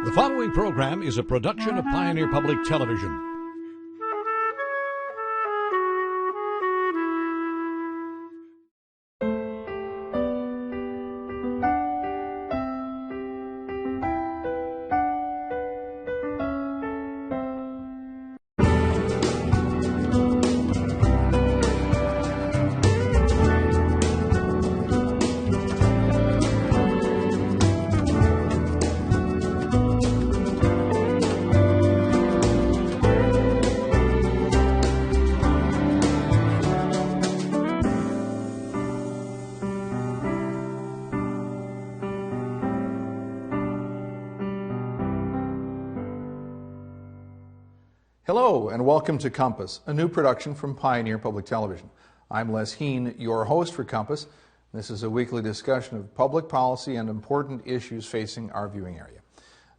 The following program is a production of Pioneer Public Television. Hello and welcome to Compass, a new production from Pioneer Public Television. I'm Les Heen, your host for Compass. This is a weekly discussion of public policy and important issues facing our viewing area.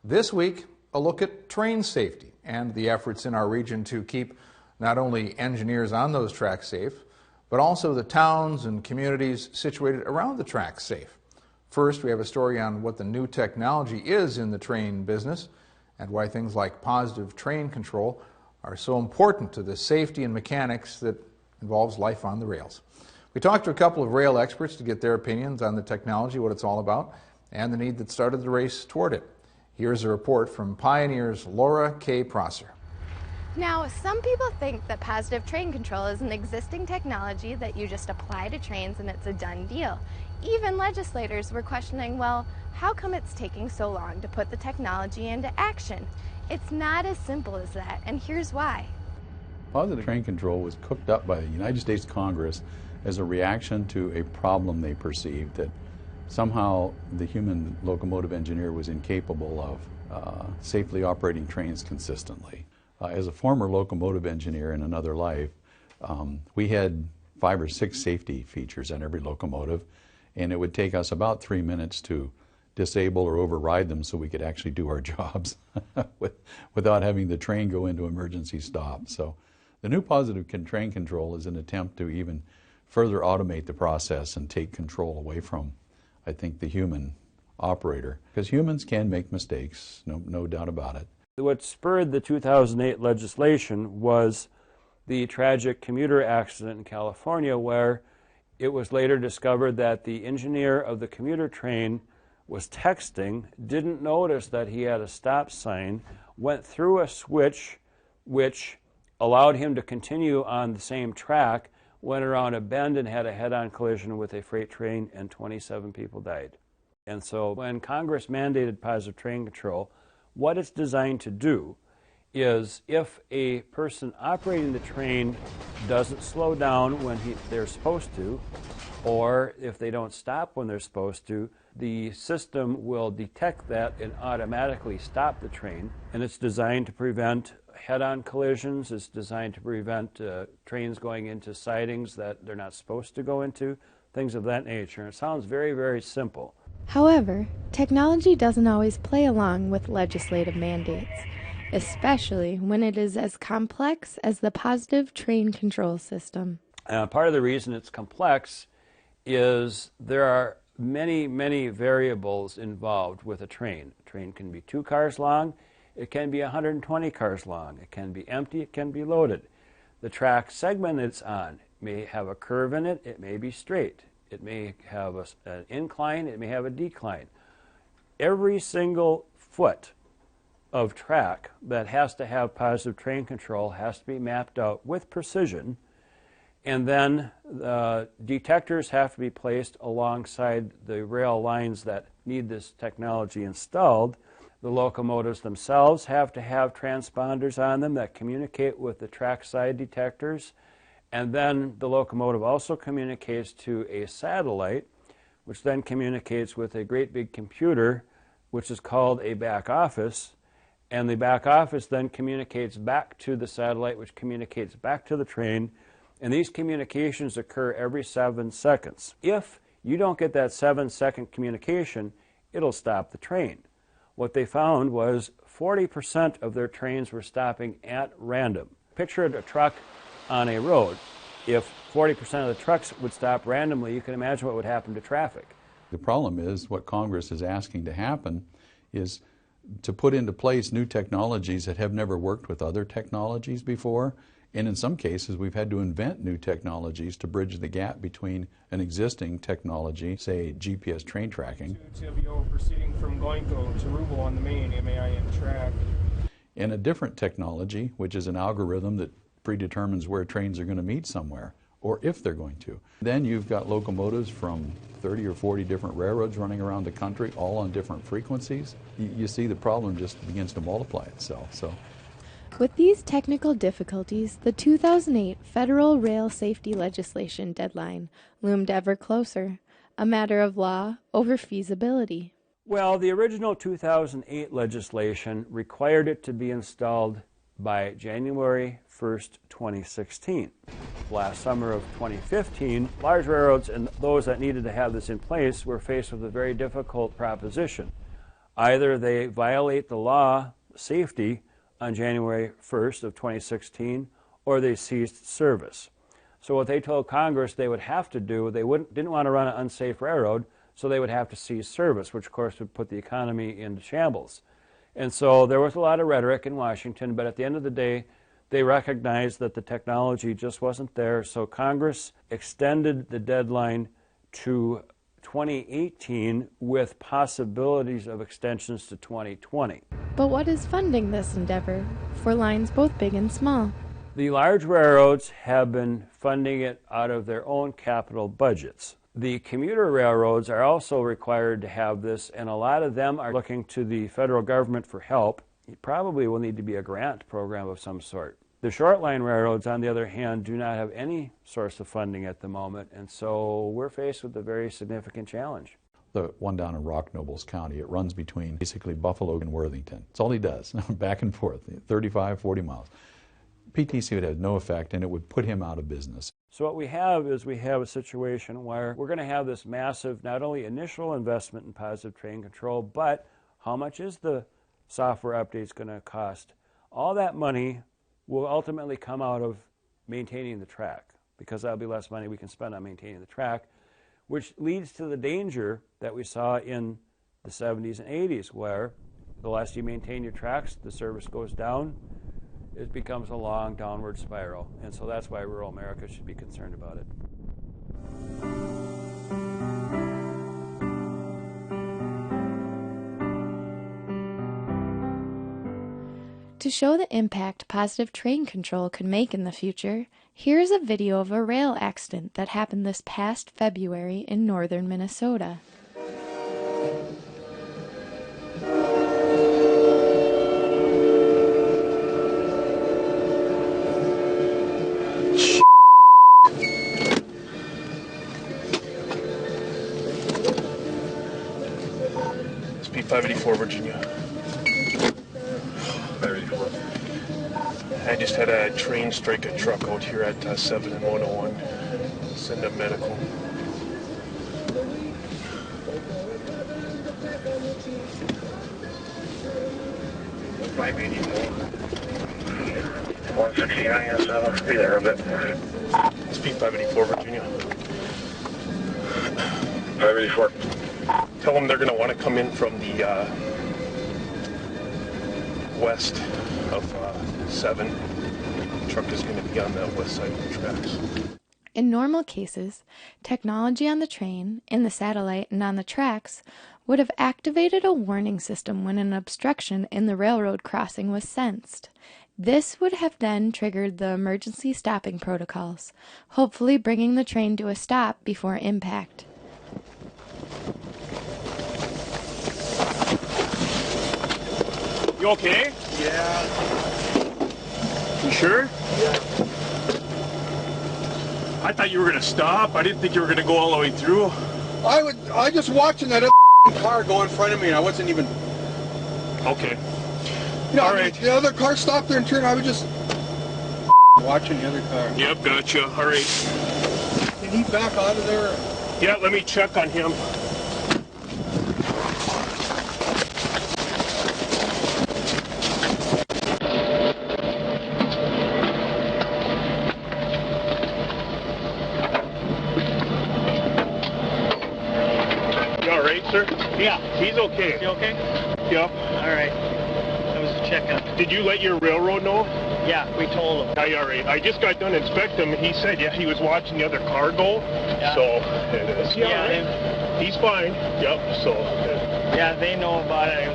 This week, a look at train safety and the efforts in our region to keep not only engineers on those tracks safe, but also the towns and communities situated around the tracks safe. First, we have a story on what the new technology is in the train business and why things like positive train control are so important to the safety and mechanics that involves life on the rails. We talked to a couple of rail experts to get their opinions on the technology, what it's all about, and the need that started the race toward it. Here's a report from Pioneer's Laura K. Prosser. Now, some people think that positive train control is an existing technology that you just apply to trains and it's a done deal. Even legislators were questioning, well, how come it's taking so long to put the technology into action? It's not as simple as that, and here's why. Positive train control was cooked up by the United States Congress as a reaction to a problem they perceived that somehow the human locomotive engineer was incapable of safely operating trains consistently. As a former locomotive engineer in another life, we had 5 or 6 safety features on every locomotive, and it would take us about 3 minutes to disable or override them so we could actually do our jobs without having the train go into emergency stop. So the new positive train control is an attempt to even further automate the process and take control away from, I think, the human operator. Because humans can make mistakes, no doubt about it. What spurred the 2008 legislation was the tragic commuter accident in California, where it was later discovered that the engineer of the commuter train was texting, didn't notice that he had a stop sign, went through a switch which allowed him to continue on the same track, went around a bend and had a head-on collision with a freight train, and 27 people died. And so when Congress mandated positive train control, what it's designed to do is if a person operating the train doesn't slow down when they're supposed to, or if they don't stop when they're supposed to, the system will detect that and automatically stop the train. And it's designed to prevent head-on collisions. It's designed to prevent trains going into sidings that they're not supposed to go into, things of that nature. And it sounds very, very simple. However, technology doesn't always play along with legislative mandates, especially when it is as complex as the positive train control system. Part of the reason it's complex is there are many variables involved with a train. A train can be 2 cars long, it can be 120 cars long, it can be empty, it can be loaded. The track segment it's on may have a curve in it, it may be straight, it may have an incline, it may have a decline. Every single foot of track that has to have positive train control has to be mapped out with precision, and then detectors have to be placed alongside the rail lines that need this technology installed. The locomotives themselves have to have transponders on them that communicate with the trackside detectors, and then the locomotive also communicates to a satellite, which then communicates with a great big computer, which is called a back office, and the back office then communicates back to the satellite, which communicates back to the train, and these communications occur every 7 seconds. If you don't get that 7-second communication, it'll stop the train. What they found was 40% of their trains were stopping at random. Picture a truck on a road. If 40% of the trucks would stop randomly, you can imagine what would happen to traffic. The problem is what Congress is asking to happen is to put into place new technologies that have never worked with other technologies before. And in some cases, we've had to invent new technologies to bridge the gap between an existing technology, say GPS train tracking, TWO proceeding from Goinko to Rubel on the main MAIN track, and a different technology, which is an algorithm that predetermines where trains are going to meet somewhere, or if they're going to. Then you've got locomotives from 30 or 40 different railroads running around the country, all on different frequencies. You see the problem just begins to multiply itself. So, with these technical difficulties, the 2008 federal rail safety legislation deadline loomed ever closer, a matter of law over feasibility. Well, the original 2008 legislation required it to be installed by January 1st, 2016. Last summer of 2015, large railroads and those that needed to have this in place were faced with a very difficult proposition. Either they violate the law, safety, on January 1st of 2016, or they ceased service. So what they told Congress they would have to do, they didn't want to run an unsafe railroad, so they would have to cease service, which of course would put the economy into shambles. And so there was a lot of rhetoric in Washington, but at the end of the day, they recognized that the technology just wasn't there, so Congress extended the deadline to 2018 with possibilities of extensions to 2020. But what is funding this endeavor for lines both big and small? The large railroads have been funding it out of their own capital budgets. The commuter railroads are also required to have this, and a lot of them are looking to the federal government for help. It probably will need to be a grant program of some sort. The short line railroads, on the other hand, do not have any source of funding at the moment, and so we're faced with a very significant challenge. the one down in Rock Nobles County, it runs between basically Buffalo and Worthington. That's all he does, back and forth, 35, 40 miles. PTC would have no effect, and it would put him out of business. So what we have is we have a situation where we're going to have this massive, not only initial investment in positive train control, but how much is the software updates going to cost? All that money will ultimately come out of maintaining the track, because that'll be less money we can spend on maintaining the track, which leads to the danger that we saw in the 70s and 80s, where the less you maintain your tracks, the service goes down. It becomes a long downward spiral. And so that's why rural America should be concerned about it. To show the impact positive train control could make in the future, here's a video of a rail accident that happened this past February in northern Minnesota. Speed 584, Virginia. 584. I just had a train strike a truck out here at 7 and 101. Send up medical. Be there a bit. Speed 584, Virginia. 584. Tell them they're going to want to come in from the west of 7. The truck is going to be on the west side of the tracks. In normal cases, technology on the train, in the satellite, and on the tracks would have activated a warning system when an obstruction in the railroad crossing was sensed. This would have then triggered the emergency stopping protocols, hopefully bringing the train to a stop before impact. You okay? Yeah. You sure? Yeah. I thought you were going to stop. I didn't think you were going to go all the way through. I just watching that car go in front of me, and I wasn't even... Okay. All right. The other car stopped there and turned. I was just watching the other car. Yep, gotcha. All right. Can he back out of there? Yeah, let me check on him. You all right, sir? Yeah. He's okay. You okay? Yep. All right. That was a checkup. Did you let your railroad know? Yeah, we told him. Yeah, all right. I just got done inspecting him. He said, yeah, he was watching the other car go. Yeah. So it is. Yeah, Yeah, right. He's fine. Yep. So. Yeah, they know about it.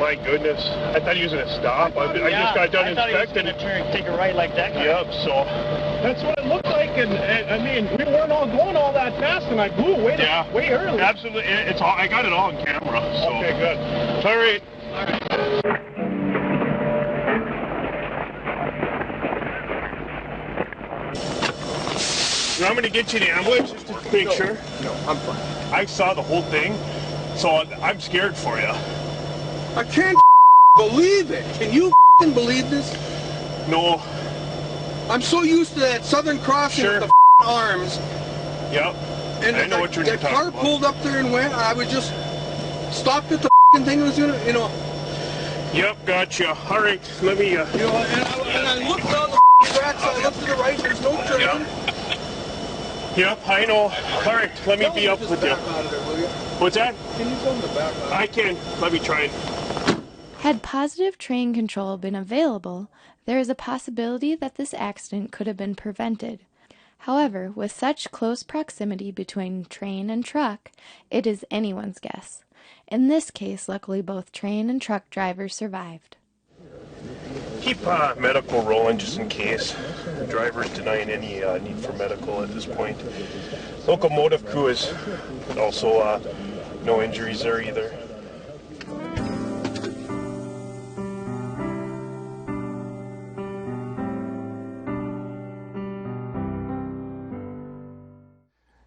My goodness. I thought he was going to stop. I just got done I thought inspecting. he was going to turn, take a right like that guy. Yep. So. That's what it looked like, and I mean, we weren't all going all that fast, and I blew way early. Absolutely. It's all. I got it all on camera. So. Okay, good. All right. All right. You want me to get you the ambulance just to make sure? No, I'm fine. I saw the whole thing, so I'm scared for you. I can't believe it. Can you believe this? No. I'm so used to that Southern Crossing Sure. with the arms. Yep. And I know what you're that talking car about. pulled up there and went. I was just stopped at the thing. Was gonna, you know. Yep. Gotcha. All right. Let me. You know, and I looked down the tracks. I looked to the right. There's no turn. Yep. I know. All right. Let me be up Just with you. back out of there, will you? What's that? Can you tell them to back out? I can. Let me try it. Had positive train control been available, there is a possibility that this accident could have been prevented. However, with such close proximity between train and truck, it is anyone's guess. In this case, luckily both train and truck drivers survived. Keep medical rolling just in case. The driver's denying any need for medical at this point. Locomotive crew is also no injuries there either.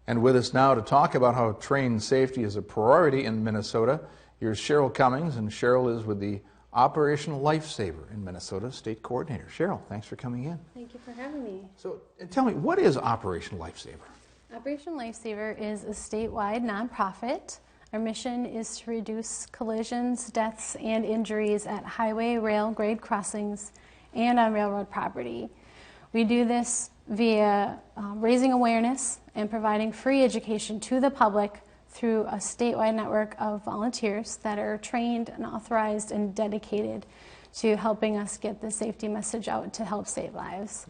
And with us now to talk about how train safety is a priority in Minnesota, here's Cheryl Cummings, and Cheryl is with the Operation Lifesaver in Minnesota State Coordinator. Cheryl, thanks for coming in. Thank you for having me. So tell me, what is Operation Lifesaver? Operation Lifesaver is a statewide nonprofit. Our mission is to reduce collisions, deaths, and injuries at highway, rail, grade crossings, and on railroad property. We do this via raising awareness and providing free education to the public through a statewide network of volunteers that are trained and authorized and dedicated to helping us get the safety message out to help save lives.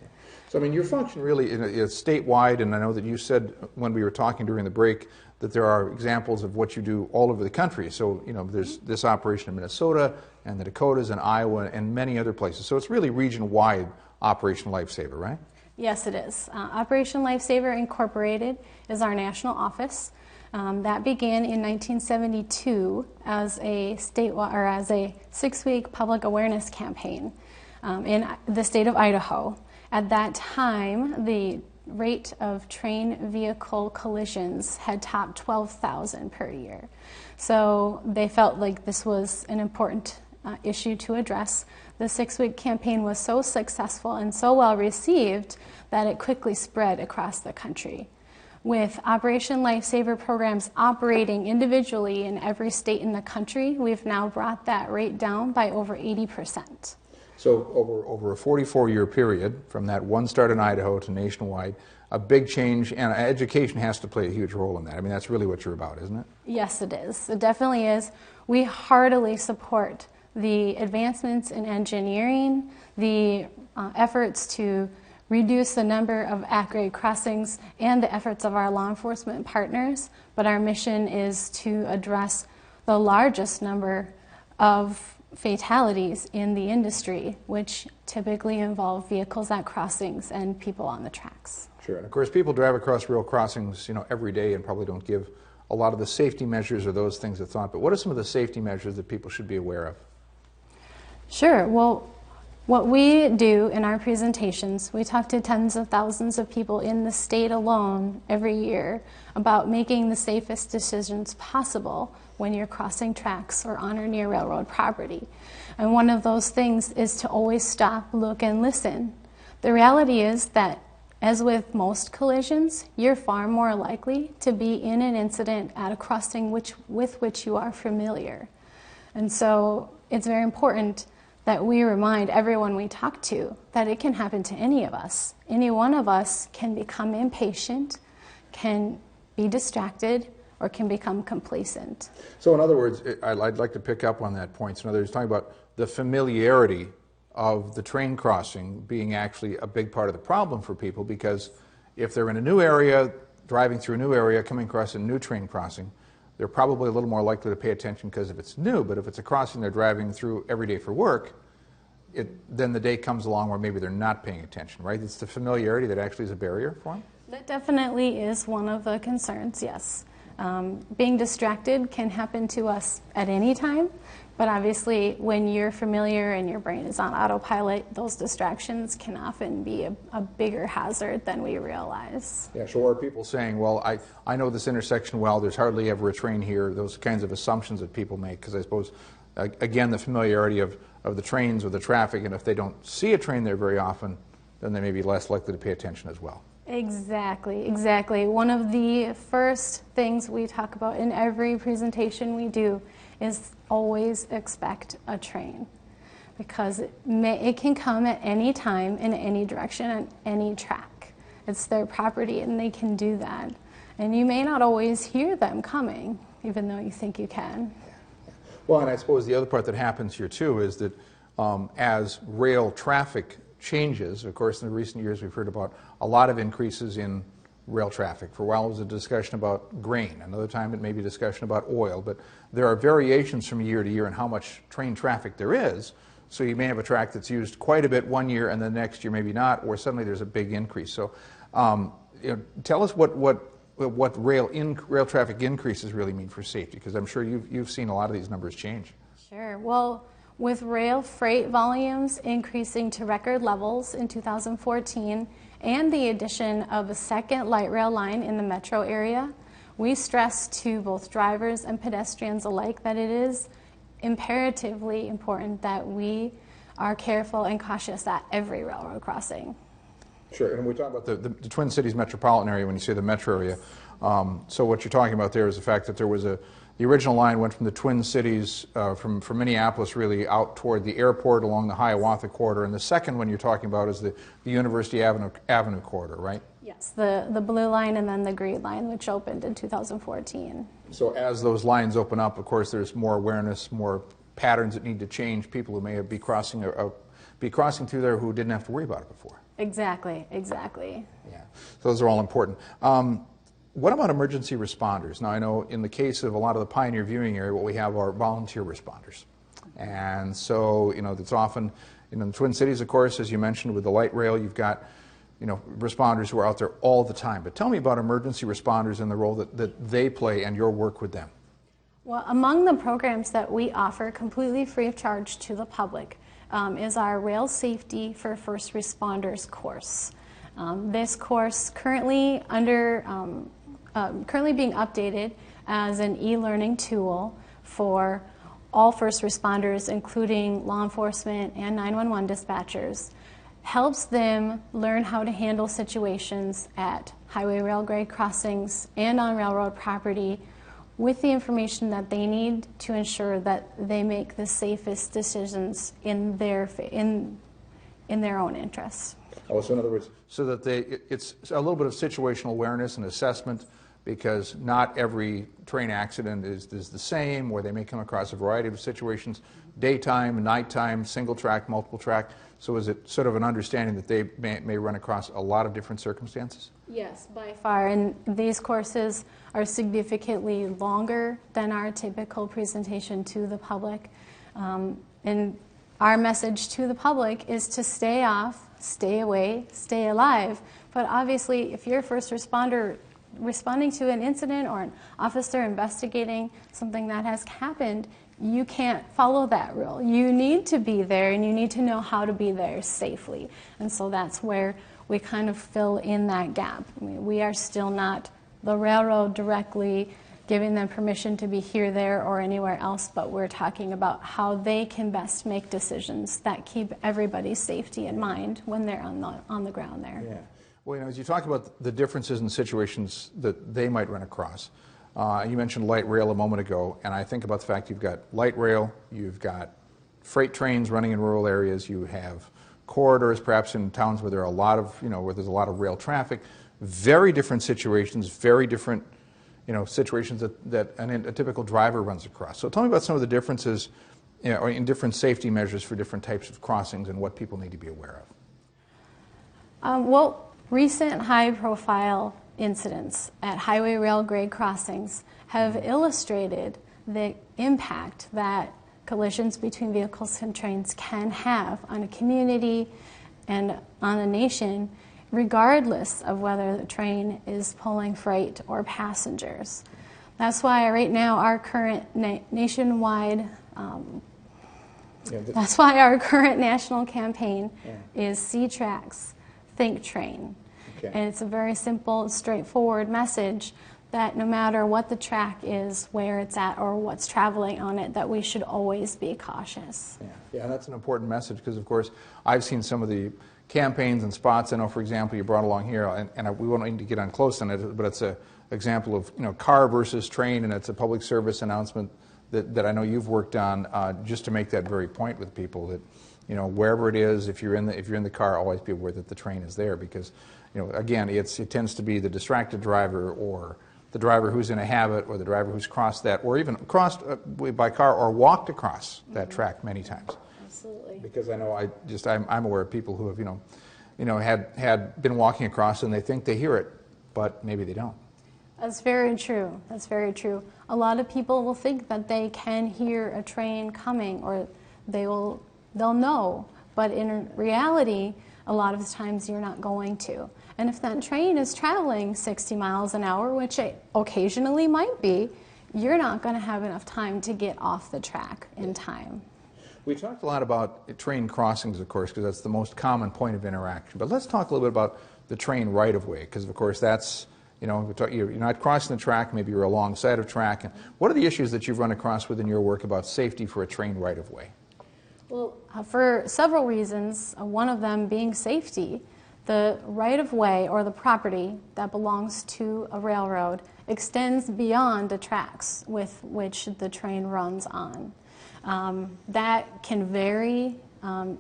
So, I mean, your function really is statewide, and I know that you said when we were talking during the break that there are examples of what you do all over the country. So, you know, there's this operation in Minnesota and the Dakotas and Iowa and many other places. So it's really region-wide Operation Lifesaver, right? Yes, it is. Operation Lifesaver Incorporated is our national office. That began in 1972 as a as a 6-week public awareness campaign in the state of Idaho. At that time, the rate of train vehicle collisions had topped 12,000 per year. So they felt like this was an important issue to address. The 6-week campaign was so successful and so well received that it quickly spread across the country. With Operation Lifesaver programs operating individually in every state in the country, we've now brought that rate down by over 80%. So over a 44-year period, from that one start in Idaho to nationwide, a big change, and education has to play a huge role in that. I mean, that's really what you're about, isn't it? Yes, it is. It definitely is. We heartily support the advancements in engineering, the efforts to reduce the number of at-grade crossings, and the efforts of our law enforcement partners. But our mission is to address the largest number of fatalities in the industry, which typically involve vehicles at crossings and people on the tracks. Sure, and of course people drive across rail crossings, you know, every day and probably don't give a lot of the safety measures or those things a thought, but what are some of the safety measures that people should be aware of? Sure, well, what we do in our presentations, we talk to tens of thousands of people in the state alone every year about making the safest decisions possible when you're crossing tracks or on or near railroad property. And one of those things is to always stop, look, and listen. The reality is that, as with most collisions, you're far more likely to be in an incident at a crossing with which you are familiar. And so it's very important that we remind everyone we talk to that it can happen to any of us. Any one of us can become impatient, can be distracted, or can become complacent. So in other words, I'd like to pick up on that point. So in other words, talking about the familiarity of the train crossing being actually a big part of the problem for people, because if they're in a new area, driving through a new area, coming across a new train crossing, they're probably a little more likely to pay attention because if it's new, but if it's a crossing they're driving through every day for work, then the day comes along where maybe they're not paying attention, right? It's the familiarity that actually is a barrier for them? That definitely is one of the concerns, yes. Being distracted can happen to us at any time, but obviously when you're familiar and your brain is on autopilot, those distractions can often be a bigger hazard than we realize. Yeah, so are people saying, well, I know this intersection well, there's hardly ever a train here, those kinds of assumptions that people make, because I suppose, again, the familiarity of the trains or the traffic, and if they don't see a train there very often, then they may be less likely to pay attention as well. Exactly, exactly. One of the first things we talk about in every presentation we do is always expect a train, because it can come at any time, in any direction, on any track. It's their property and they can do that. And you may not always hear them coming, even though you think you can. Well, and I suppose the other part that happens here too is that as rail traffic changes, of course in the recent years we've heard about a lot of increases in rail traffic. For a while it was a discussion about grain, another time it may be a discussion about oil, but there are variations from year to year in how much train traffic there is. So you may have a track that's used quite a bit one year and the next year maybe not, or suddenly there's a big increase. So tell us what rail traffic increases really mean for safety, because I'm sure you've seen a lot of these numbers change. Sure. Well, with rail freight volumes increasing to record levels in 2014 and the addition of a second light rail line in the metro area, we stress to both drivers and pedestrians alike that it is imperatively important that we are careful and cautious at every railroad crossing. Sure, and we talk about the Twin Cities metropolitan area when you say the metro area. So what you're talking about there is the fact that there was the original line went from the Twin Cities, from Minneapolis really out toward the airport along the Hiawatha corridor, and the second one you're talking about is the University Avenue corridor, right? Yes, the blue line and then the green line, which opened in 2014. So as those lines open up, of course, there's more awareness, more patterns that need to change, people who may be crossing through there who didn't have to worry about it before. Exactly, exactly. Yeah, so those are all important. What about emergency responders? Now, I know in the case of a lot of the Pioneer viewing area, what we have are volunteer responders. And so, that's often, in the Twin Cities, of course, as you mentioned, with the light rail, you've got, responders who are out there all the time. But tell me about emergency responders and the role that they play and your work with them. Well, among the programs that we offer completely free of charge to the public is our Rail Safety for First Responders course. This course currently being updated as an e-learning tool for all first responders, including law enforcement and 911 dispatchers, helps them learn how to handle situations at highway rail grade crossings and on railroad property with the information that they need to ensure that they make the safest decisions in their own interests. Oh, so in other words, so that it's a little bit of situational awareness and assessment, because not every train accident is the same, or they may come across a variety of situations, daytime, nighttime, single track, multiple track. So is it sort of an understanding that they may run across a lot of different circumstances? Yes, by far. And these courses are significantly longer than our typical presentation to the public. And our message to the public is to stay off, stay away, stay alive. But obviously, if you're a first responder responding to an incident or an officer investigating something that has happened, you can't follow that rule. You need to be there, and you need to know how to be there safely. And so that's where we kind of fill in that gap. I mean, we are still not the railroad directly giving them permission to be here, there, or anywhere else, but we're talking about how they can best make decisions that keep everybody's safety in mind when they're on the ground there. Yeah. Well, as you talk about the differences in situations that they might run across, you mentioned light rail a moment ago, and I think about the fact you've got light rail, you've got freight trains running in rural areas, you have corridors perhaps in towns where there are a lot of, where there's a lot of rail traffic. Very different situations, very different situations that a typical driver runs across. So tell me about some of the differences or in different safety measures for different types of crossings and what people need to be aware of. Well, recent high-profile incidents at highway rail grade crossings have illustrated the impact that collisions between vehicles and trains can have on a community and on a nation, regardless of whether the train is pulling freight or passengers. That's why right now our current nationwide that's why our current national campaign is See Tracks, Think Train. Okay. And it's a very simple, straightforward message that no matter what the track is, where it's at, or what's traveling on it, that we should always be cautious. Yeah, that's an important message because, of course, I've seen some of the campaigns and spots. I know, for example, you brought along here, and we won't need to get on close on it, but it's an example of car versus train, and it's a public service announcement that I know you've worked on just to make that very point with people that, wherever it is, if you're in the car, always be aware that the train is there because, again, it tends to be the distracted driver or the driver who's in a habit or the driver who's crossed that or even crossed by car or walked across that track many times. Absolutely. Because I know I'm aware of people who have had been walking across and they think they hear it, but maybe they don't. That's very true. That's very true. A lot of people will think that they can hear a train coming or they'll know, but in reality, a lot of the times you're not going to. And if that train is traveling 60 miles an hour, which it occasionally might be, you're not going to have enough time to get off the track in time. We talked a lot about train crossings, of course, because that's the most common point of interaction. But let's talk a little bit about the train right-of-way, because, of course, that's, you're not crossing the track, maybe you're alongside of track. And what are the issues that you've run across within your work about safety for a train right-of-way? Well, for several reasons, one of them being safety. The right-of-way or the property that belongs to a railroad extends beyond the tracks with which the train runs on. That can vary.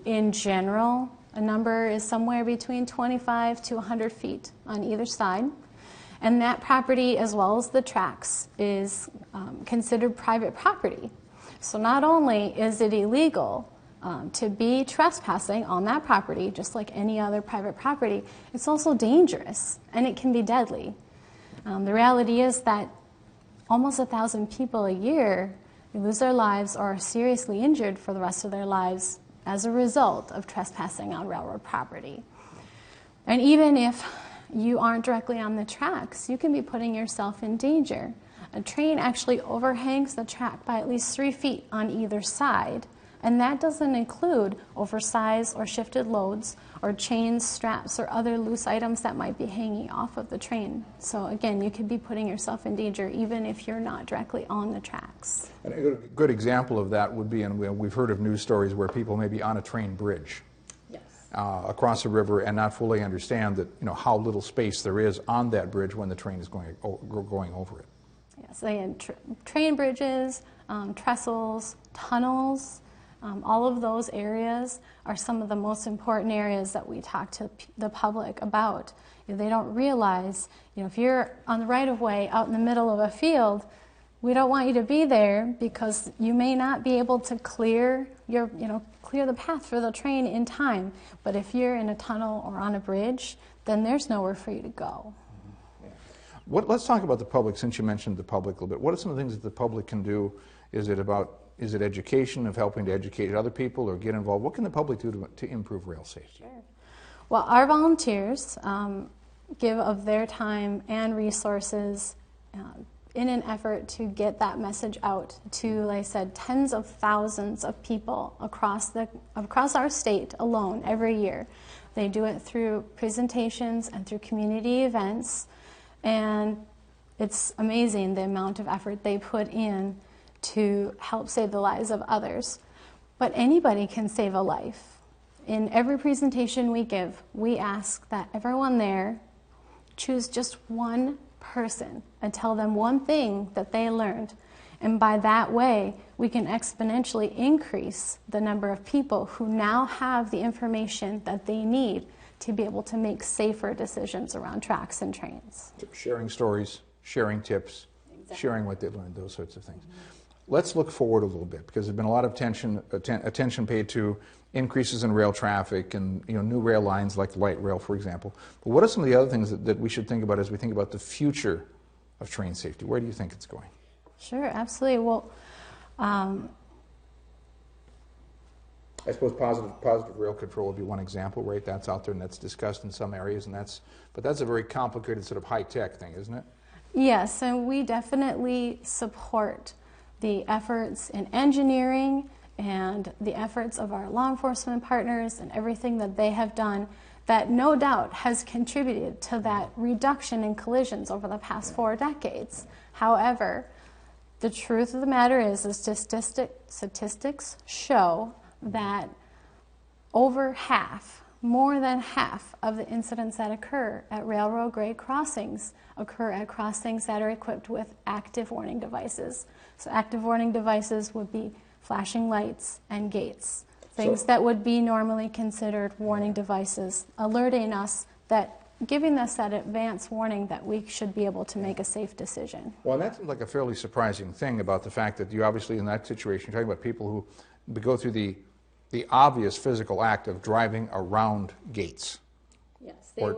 In general, a number is somewhere between 25 to 100 feet on either side. And that property, as well as the tracks, is considered private property. So not only is it illegal to be trespassing on that property, just like any other private property, it's also dangerous, and it can be deadly. The reality is that almost 1,000 people a year lose their lives or are seriously injured for the rest of their lives as a result of trespassing on railroad property. And even if you aren't directly on the tracks, you can be putting yourself in danger. A train actually overhangs the track by at least 3 feet on either side. And that doesn't include oversized or shifted loads or chains, straps, or other loose items that might be hanging off of the train. So again, you could be putting yourself in danger even if you're not directly on the tracks. And a good example of that would be, and we've heard of news stories where people may be on a train bridge across a river and not fully understand that how little space there is on that bridge when the train is going over it. Yes, again, train bridges, trestles, tunnels. All of those areas are some of the most important areas that we talk to the public about. They don't realize, if you're on the right-of-way out in the middle of a field, we don't want you to be there because you may not be able to clear the path for the train in time. But if you're in a tunnel or on a bridge, then there's nowhere for you to go. Let's talk about the public, since you mentioned the public a little bit. What are some of the things that the public can do? Is it education, of helping to educate other people or get involved? What can the public do to improve rail safety? Sure. Well, our volunteers give of their time and resources in an effort to get that message out to, like I said, tens of thousands of people across our state alone every year. They do it through presentations and through community events, and it's amazing the amount of effort they put in to help save the lives of others. But anybody can save a life. In every presentation we give, we ask that everyone there choose just one person and tell them one thing that they learned. And by that way, we can exponentially increase the number of people who now have the information that they need to be able to make safer decisions around tracks and trains. Sharing stories, sharing tips, sharing what they've learned, those sorts of things. Let's look forward a little bit, because there's been a lot of attention paid to increases in rail traffic and new rail lines like light rail, for example. But what are some of the other things that we should think about as we think about the future of train safety? Where do you think it's going? Sure, absolutely. Well, I suppose positive rail control would be one example, right? That's out there and that's discussed in some areas, but that's a very complicated sort of high-tech thing, isn't it? Yes, and we definitely support the efforts in engineering and the efforts of our law enforcement partners and everything that they have done that no doubt has contributed to that reduction in collisions over the past 4 decades. However, the truth of the matter is the statistics show that more than half of the incidents that occur at railroad grade crossings occur at crossings that are equipped with active warning devices. So active warning devices would be flashing lights and gates, things that would be normally considered warning devices, alerting us giving us that advance warning that we should be able to make a safe decision. Well, and that seems like a fairly surprising thing about the fact that you obviously in that situation, you're talking about people who go through the obvious physical act of driving around gates. Yes, they would,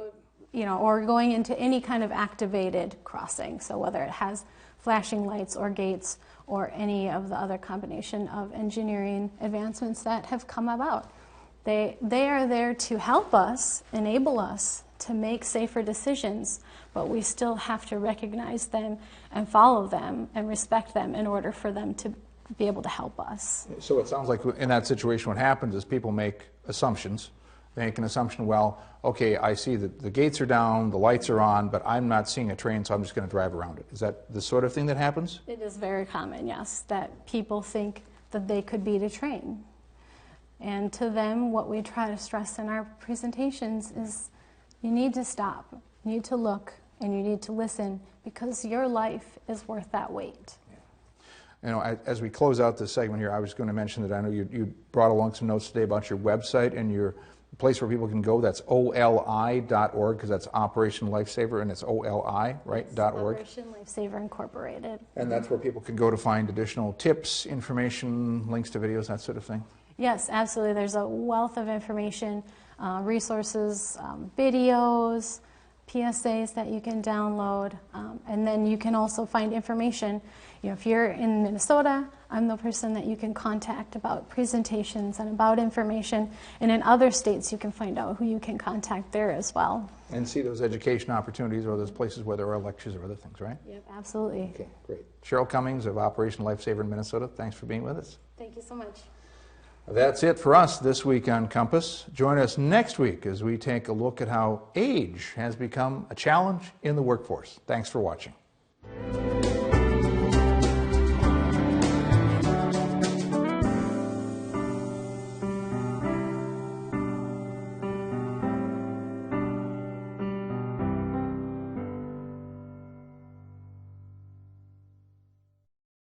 or going into any kind of activated crossing. So whether it has flashing lights or gates or any of the other combination of engineering advancements that have come about. They are there to help us, enable us to make safer decisions, but we still have to recognize them and follow them and respect them in order for them to be able to help us. So it sounds like in that situation what happens is people make assumptions. They make an assumption, well, okay, I see that the gates are down, the lights are on, but I'm not seeing a train, so I'm just going to drive around it. Is that the sort of thing that happens? It is very common, yes, that people think that they could beat a train. And to them, what we try to stress in our presentations is you need to stop, you need to look, and you need to listen, because your life is worth that wait. As we close out this segment here, I was going to mention that I know you brought along some notes today about your website and your place where people can go. That's oli.org, because that's Operation Lifesaver, and it's OLI, right? .org. Operation Lifesaver Incorporated. And that's where people can go to find additional tips, information, links to videos, that sort of thing? Yes, absolutely. There's a wealth of information, resources, videos, PSAs that you can download, and then you can also find information. If you're in Minnesota, I'm the person that you can contact about presentations and about information, and in other states you can find out who you can contact there as well. And see those education opportunities or those places where there are lectures or other things, right? Yep, absolutely. Okay, great. Cheryl Cummings of Operation Lifesaver in Minnesota, thanks for being with us. Thank you so much. That's it for us this week on Compass. Join us next week as we take a look at how age has become a challenge in the workforce. Thanks for watching.